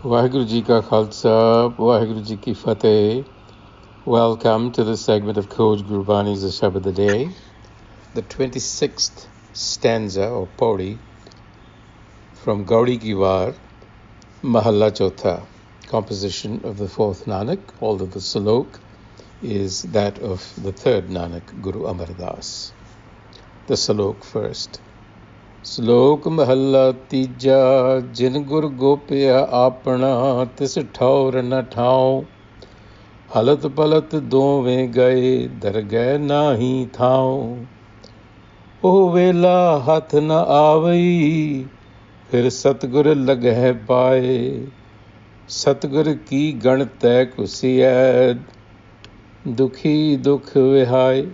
Waheguru Ji Ka Khalsa, Waheguru Ji Ki Fateh. Welcome to this segment of Coach Gurbani's a-sabad-a-day, the 26th stanza or pauri from Gaudi Ki War, Mahalla Chotha, composition of the fourth Nanak, although the salok is that of the third Nanak, Guru Amar Das. The salok first. Slok Mahalla Tija, Jin Gur Gopia Apana, Tis Thaur na Thau, Halat Palat Dove Gaye, Dargah Nahi Thau. O Vela Hath na Avai, Fir Satgur Lageh Paye, Satgur Ki Gan Teh Kusiyad, Dukhi Dukh Vihai.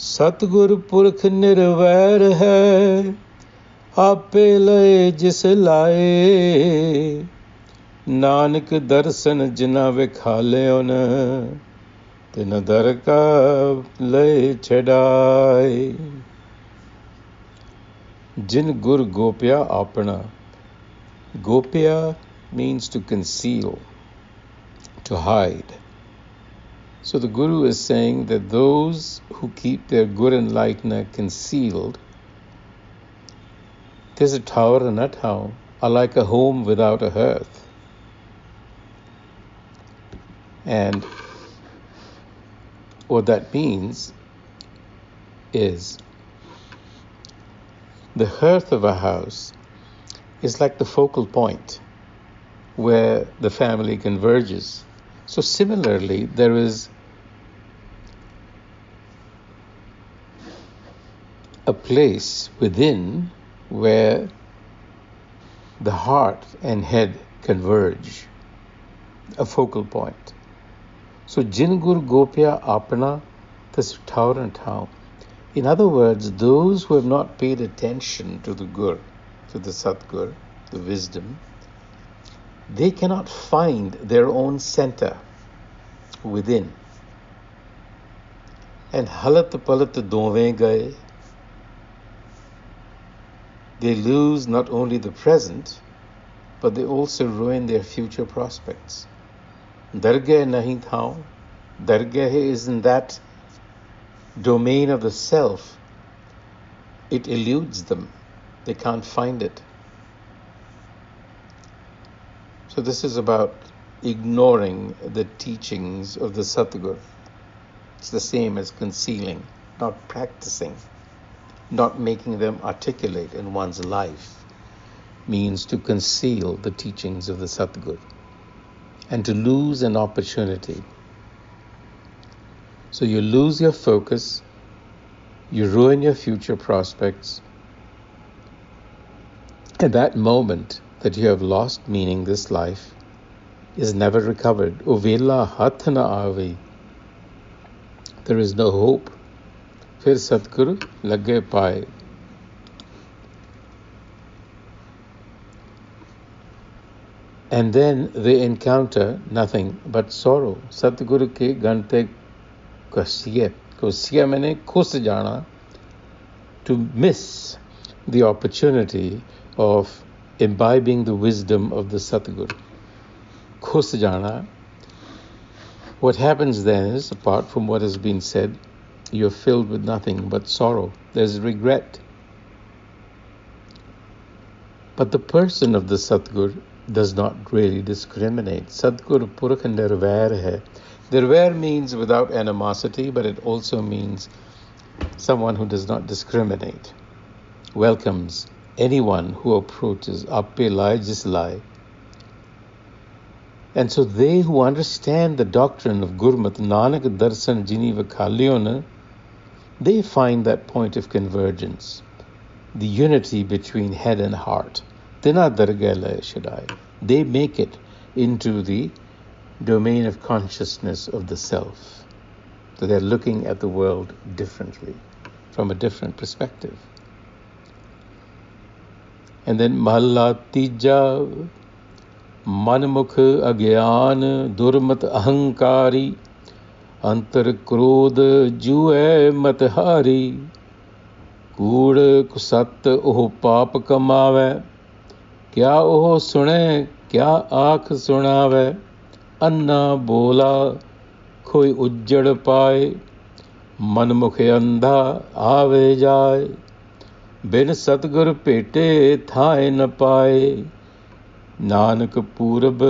सतगुर पुरख निर्वैर है, आपे लए जिस लाए, नानक दर्शन जिना विखाले उन, तिन दर का लए छड़ाए. Jin Gur Gopia Apana. Gopia means to conceal, to hide. So the Guru is saying that those who keep their Gur enlightener concealed, there's a tower and a town, are like a home without a hearth. And what that means is the hearth of a house is like the focal point where the family converges. So similarly, there is a place within where the heart and head converge, a focal point. So Jin Gur Gopia Apana, this Taur and Tau. In other words, those who have not paid attention to the Gur, to the Satgur, the wisdom, they cannot find their own center within. And halat palat dove gaye, they lose not only the present, but they also ruin their future prospects. Dargah nahi thau, dargah is in that domain of the self. It eludes them. They can't find it. So this is about ignoring the teachings of the Satgur. It's the same as concealing, not practicing, not making them articulate in one's life, means to conceal the teachings of the Satgur and to lose an opportunity. So you lose your focus, you ruin your future prospects. At that moment that you have lost meaning, this life is never recovered. Uvela hath na aavi. There is no hope. Fir Satguru lage paye. And then they encounter nothing but sorrow. Satguru ke gante kusya. Kusya meane khus jana, to miss the opportunity of imbibing the wisdom of the Satguru. Khus jana. What happens then is, apart from what has been said, you're filled with nothing but sorrow. There's regret. But the person of the Satgur does not really discriminate. Satgur Purkh Nirvair hai. Nirvair means without animosity, but it also means someone who does not discriminate, welcomes anyone who approaches. Appe lai jis lai. And so they who understand the doctrine of Gurmat, Nanak Darshan Jini Vakhalyon, they find that point of convergence, the unity between head and heart. Tina dargah laye shadai. They make it into the domain of consciousness of the self. So they're looking at the world differently, from a different perspective. And then Mahalla Tija, Manmukh Agyan, Durmat Ahankari, Antar Krodh Juhe Mathari, Kood Kusat Oh Paap Kamave, क्या ओह सुने क्या आख सुनावे, अन्ना बोला कोई उज्जड़ पाए, मनमुख अंधा आवे जाए, बिन सतगुर भेटे थाए न पाए, नानक पूरब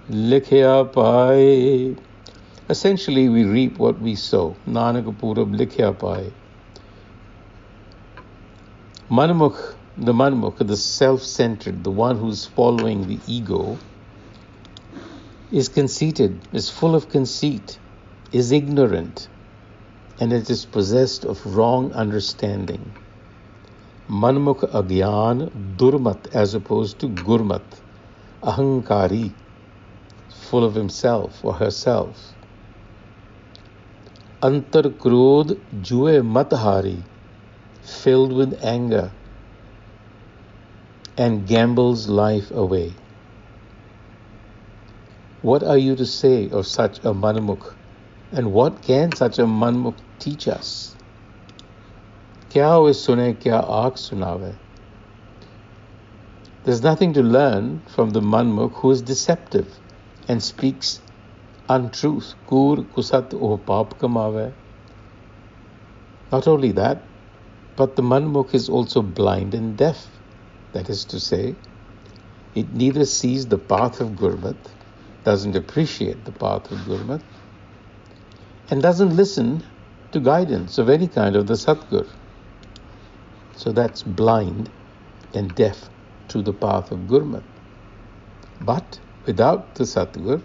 लिखिया पाए. Essentially, we reap what we sow. Nanak Purab Likhya Pai. Manmukh, the self-centered, the one who's following the ego, is conceited, is full of conceit, is ignorant, and it is possessed of wrong understanding. Manmukh Agyan, Durmat, as opposed to Gurmat, Ahankari, full of himself or herself. Antar Krodh Jue Mathari, filled with anger, and gambles life away. What are you to say of such a manmukh, and what can such a manmukh teach us? Kya hoye sune, kya aakh sunave? There's nothing to learn from the manmukh who is deceptive and speaks untruth. Kur kusat oh paap kamave. Not only that, but the manmukh is also blind and deaf. That is to say, it neither sees the path of Gurmat, doesn't appreciate the path of Gurmat, and doesn't listen to guidance of any kind of the Satgur. So that's blind and deaf to the path of Gurmat. But without the Satgur,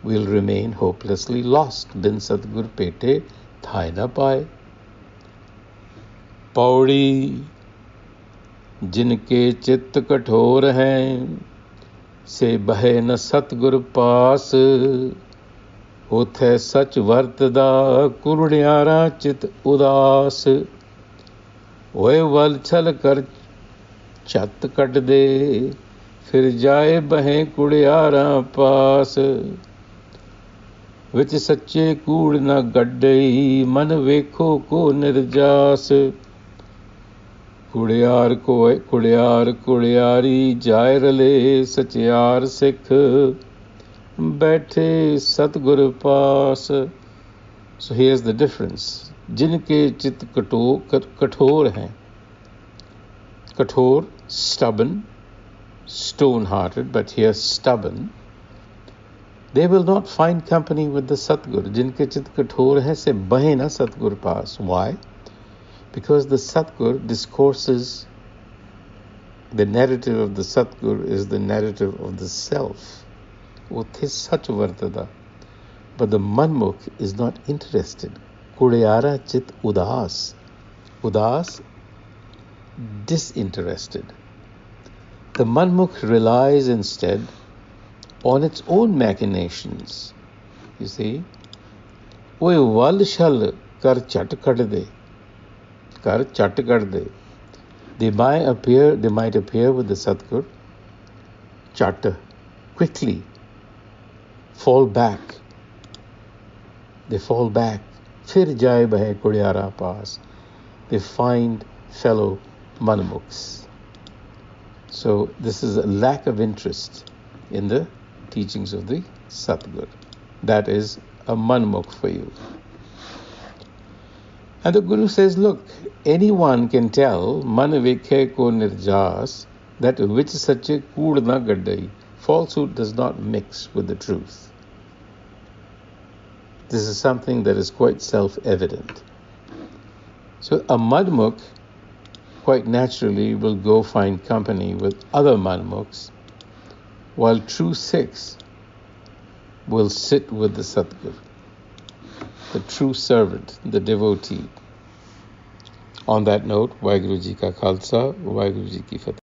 we'll remain hopelessly lost. Bin Satgur pete thai na paye. Paudi जिनके चित्त कठोर हैं, से बहे न सतगुर पास, होथे सच वर्तदा कुरड़ियारा चित उदास, ओए वल छल कर छत कट दे, फिर जाए बहे कुड़ियारा पास, विच सच्चे कूड़ न गड्डई, मन वेखो को निर्जास, कुड़ियार कुड़ियारी जाय रले, सचियार सिख बैठे सतगुर पास. So here's the difference. जिनके चित्त कठोर हैं, कठोर, stubborn, stone-hearted, but here stubborn, they will not find company with the Satgur. जिनके चित्त कठोर हैं, से बहे ना सतगुर पास. Why? Because the Satgur discourses, the narrative of the Satgur is the narrative of the self. Uthis sach vartada. But the manmukh is not interested. Kudayara chit udas. Udas, disinterested. The manmukh relies instead on its own machinations. You see? Oye wal shal kar chat kad de. Kar chat kad de. They might appear with the Satgur, chat, quickly, fall back. They fall back. Fir jai bahe kudyara paas. They find fellow manmukhs. So this is a lack of interest in the teachings of the Satgur. That is a manmukh for you. And the Guru says, look, anyone can tell, man vekhe ko nirjas, that which sache kood na gaddai. Falsehood does not mix with the truth. This is something that is quite self-evident. So a manmukh quite naturally will go find company with other manmukhs, while true Sikhs will sit with the Satgur, the true servant, the devotee. On that note, Waheguru Ji Ka Khalsa, Waheguru Ji Ki Fateh.